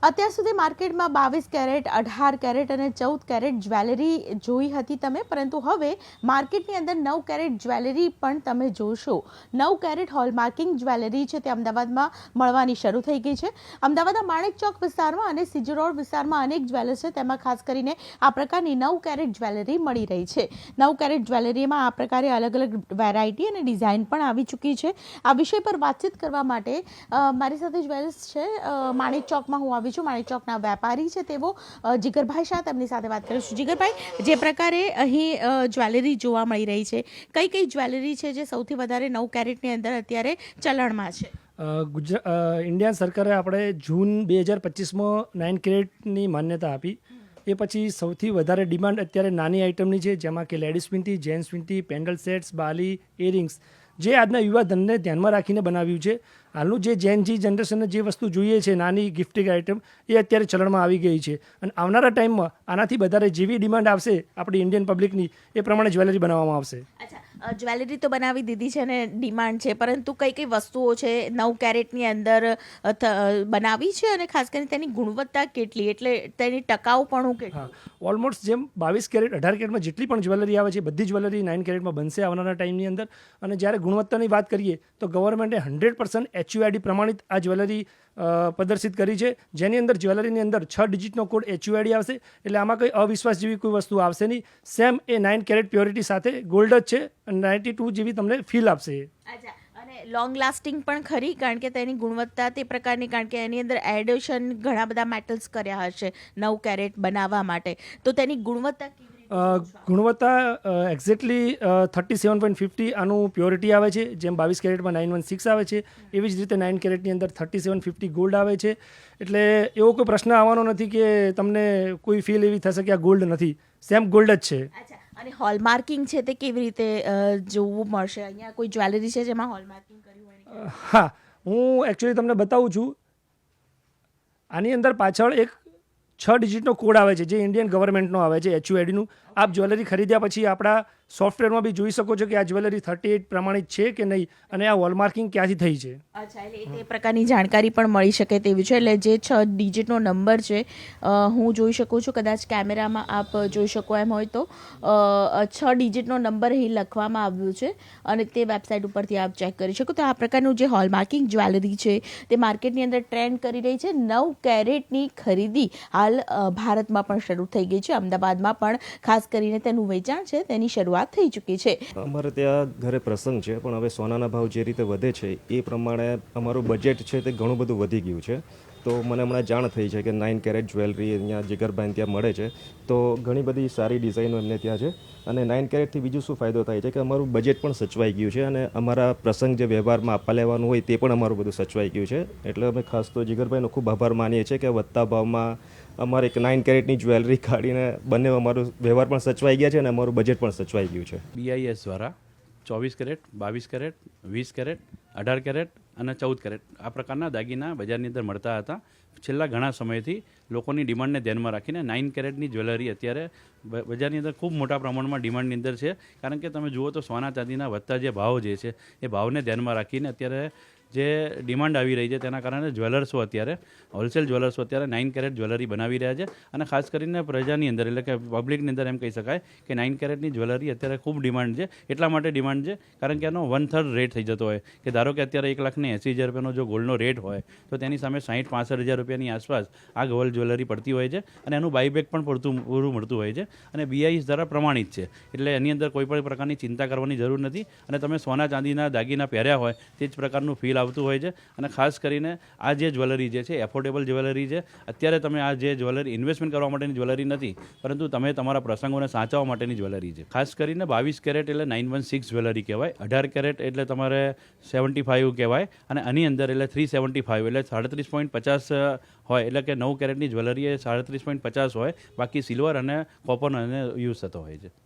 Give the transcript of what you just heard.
અત્યાર સુધી માર્કેટમાં 22 કેરેટ, 18 કેરેટ અને 14 કેરેટ જ્વેલરી જોઈ હતી તમે, પરંતુ હવે માર્કેટની અંદર 9 કેરેટ જ્વેલરી પણ તમે જોશો. 9 કેરેટ હોલમાર્કિંગ જ્વેલરી છે તે અમદાવાદમાં મળવાની શરૂ થઈ ગઈ છે. અમદાવાદના માણેક ચોક વિસ્તારમાં અને સીજી રોડ વિસ્તારમાં અનેક જ્વેલર્સ છે, તેમાં ખાસ કરીને આ પ્રકારની 9 કેરેટ જ્વેલરી મળી રહી છે. 9 કેરેટ જ્વેલરીમાં આ પ્રકારે અલગ અલગ વેરાયટી અને ડિઝાઇન પણ આવી ચૂકી છે. આ વિષય પર વાતચીત કરવા માટે મારી સાથે જ્વેલર્સ છે. માણેક ચોકમાં હું આવી છું. માણેક ચોકના વેપારી છે તેવો જીગરભાઈ શાહ, તેમની સાથે વાત કરીશું. જીગરભાઈ, જે પ્રકારે અહીં જ્વેલરી જોવા મળી રહી છે, કઈ કઈ જ્વેલરી છે જે સૌથી વધારે 9 કેરેટની અંદર અત્યારે ચલણમાં છે? ઇન્ડિયન સરકારે આપણે જૂન 2025માં 9 કેરેટની માન્યતા આપી. એ પછી સૌથી વધારે ડિમાન્ડ અત્યારે નાની આઇટમની છે, જેમાં કે લેડીઝ વીંટી, જેન્ટ્સ વીંટી, પેન્ડલ સેટ્સ, બાલી, ઇયરિંગ્સ, જે આજના યુવા ધનને ધ્યાનમાં રાખીને બનાવ્યું છે. હાલનું જે જેનજી જનરેશનને જે વસ્તુ જોઈએ છે, નાની ગિફ્ટિંગ આઇટમ, એ અત્યારે ચલણમાં આવી ગઈ છે. અને આવનારા ટાઈમમાં આનાથી વધારે જેવી ડિમાન્ડ આવશે આપણી ઇન્ડિયન પબ્લિકની, એ પ્રમાણે જ્વેલરી બનાવવામાં આવશે. જ્વેલરી તો બનાવી દીધી છે અને ડિમાન્ડ છે, પરંતુ કઈ કઈ વસ્તુઓ છે 9 કેરેટની અંદર બનાવી છે અને ખાસ કરીને તેની ગુણવત્તા કેટલી, એટલે તેની ટકાઉપણું કેટલું? ઓલમોસ્ટ જેમ 22 કેરેટ, 18 કેરેટમાં જેટલી પણ જ્વેલરી આવે છે, બધી જ્વેલરી 9 કેરેટમાં બનશે આવનારા ટાઈમની અંદર. અને જ્યારે ગુણવત્તાની વાત કરીએ તો ગવર્મેન્ટે 100% HUID પ્રમાણિત આ જ્વેલરી પ્રદર્શિત કરી છે, જેની અંદર જ્વેલરીની અંદર 6 ડિજિટનો કોડ HUID આવશે. એટલે આમાં કંઈ અવિશ્વાસ જેવી કોઈ વસ્તુ આવશે નહીં. સેમ એ 9 કેરેટ પ્યોરિટી સાથે ગોલ્ડ જ છે અને 92 જેવી તમને ફીલ આપશે. અને લોંગ લાસ્ટિંગ પણ ખરી, કારણ કે તેની ગુણવત્તા તે પ્રકારની, કારણ કે એની અંદર એડિશન ઘણા બધા મેટલ્સ કર્યા હશે 9 કેરેટ બનાવવા માટે, તો તેની ગુણવત્તા ગુણવત્તા એક્ઝેક્ટલી 37.50 આનું પ્યોરિટી આવે છે. જેમ 22 કેરેટમાં 916 આવે છે, એવી જ રીતે 9 કેરેટની અંદર 3750 ગોલ્ડ આવે છે. એટલે એવો કોઈ પ્રશ્ન આવવાનો નથી કે તમને કોઈ ફીલ એવી થશે કે આ ગોલ્ડ નથી, સેમ ગોલ્ડ જ છે. અને હોલમાર્કિંગ છે તે કેવી રીતે જોવું મળશે? અહીંયા કોઈ જ્વેલરી છે જેમાં હોલમાર્કિંગ કર્યું હોય? હા, હું એકચ્યુઅલી તમને બતાવું છું. આની અંદર પાછળ એક 6 ડિજિટનો કોડ આવે છે, જે ઇન્ડિયન ગવર્મેન્ટનો આવે છે, HUIDનું. આપ જ્વેલરી ખરીદ્યા પછી આપણા સોફ્ટવેરમાં બી જોઈ શકો છો કે આ જ્વેલરી 38 પ્રમાણિત છે કે નહીં, અને આ હોલમાર્કિંગ ક્યાંથી થઈ છે. એટલે તે પ્રકારની જાણકારી પણ મળી શકે તેવી છે. એટલે જે 6 ડિજિટનો નંબર છે, હું જોઈ શકું છું, કદાચ કેમેરામાં આપ જોઈ શકો એમ હોય તો 6 ડિજિટનો નંબર અહીં લખવામાં આવ્યું છે અને તે વેબસાઇટ ઉપરથી આપ ચેક કરી શકો. તો આ પ્રકારનું જે હોલમાર્કિંગ જ્વેલરી છે તે માર્કેટની અંદર ટ્રેન્ડ કરી રહી છે. 9 કેરેટની ખરીદી હાલ ભારતમાં પણ શરૂ થઈ ગઈ છે. અમદાવાદમાં પણ ખાસ કરીને તેનું વેચાણ છે તેની શરૂઆત થઈ ચૂકી છે. અમારે ત્યાં ઘરે પ્રસંગ છે, પણ હવે સોનાના ભાવ જે રીતે વધે છે એ પ્રમાણે અમારું બજેટ છે તે ઘણું બધું વધી ગયું છે. તો મને હમણાં જાણ થઈ છે કે 9 કેરેટ જ્વેલરી અહીંયા જીગરભાઈ ત્યાં મળે છે. તો ઘણી બધી સારી ડિઝાઇનો એમને ત્યાં છે. અને 9 કેરેટથી બીજું શું ફાયદો થાય છે કે અમારું બજેટ પણ સચવાઈ ગયું છે અને અમારા પ્રસંગ જે વ્યવહારમાં આપવા લેવાનું હોય તે પણ અમારું બધું સચવાઈ ગયું છે. એટલે અમે ખાસ તો જીગરભાઈનો ખૂબ આભાર માનીએ છીએ કે વધતા ભાવમાં અમારે એક 9 કેરેટની જ્વેલરી કાઢીને બંને અમારું વ્યવહાર પણ સચવાઈ ગયા છે અને અમારું બજેટ પણ સચવાઈ ગયું છે. BIS દ્વારા 24 કેરેટ, 22 કેરેટ, 20 કેરેટ, 18 કેરેટ અને 14 કેરેટ આ પ્રકારના દાગીના બજારની અંદર મળતા હતા. છેલ્લા ઘણા સમયથી લોકોની ડિમાન્ડને ધ્યાનમાં રાખીને 9 કેરેટની જ્વેલરી અત્યારે બજારની અંદર ખૂબ મોટા પ્રમાણમાં ડિમાન્ડની અંદર છે. કારણ કે તમે જુઓ તો સોના ચાંદીના વધતા જે ભાવ જે છે એ ભાવને ધ્યાનમાં રાખીને અત્યારે જે ડિમાન્ડ આવી રહી છે, તેના કારણે જ્વેલર્સો અત્યારે હોલસેલ જ્વેલર્સો અત્યારે 9 કેરેટ જ્વેલરી બનાવી રહ્યા છે. અને ખાસ કરીને પ્રજાની અંદર, એટલે કે પબ્લિકની અંદર એમ કહી શકાય કે 9 કેરેટની જ્વેલરી અત્યારે ખૂબ ડિમાન્ડ છે. એટલા માટે ડિમાન્ડ છે કારણ કે એનો 1/3 રેટ થઈ જતો હોય કે ધારો કે અત્યારે 1,80,000 રૂપિયાનો જો ગોલ્ડનો રેટ હોય તો તેની સામે 60-65,000 રૂપિયાની આસપાસ આ ગોલ્ડ જ્વેલરી પડતી હોય છે. અને એનું બાયબેક પણ પૂરું મળતું હોય છે. અને BIS દ્વારા પ્રમાણિત છે, એટલે એની અંદર કોઈ પણ પ્રકારની ચિંતા કરવાની જરૂર નથી. અને તમે સોના ચાંદીના દાગીના પહેર્યા હોય તે જ પ્રકારનું ફીલ આવતું હોય છે. અને ખાસ કરીને આ જે જ્વેલરી જે છે એફોર્ડેબલ જ્વેલરી છે. અત્યારે તમે આ જે જ્વેલરી ઇન્વેસ્ટમેન્ટ કરવા માટેની જ્વેલરી નથી, પરંતુ તમે તમારા પ્રસંગોને સાચવવા માટેની જ્વેલરી છે. ખાસ કરીને 22 કેરેટ એટલે 916 જ્વેલરી કહેવાય, 18 કેરેટ એટલે તમારે 75 કહેવાય, અને આની અંદર એટલે 375 એટલે 37.50 હોય. એટલે કે 9 કેરેટની જ્વેલરી એ 37.50 હોય. બાકી સિલ્વર અને કોપરનો યુઝ થતો હોય છે.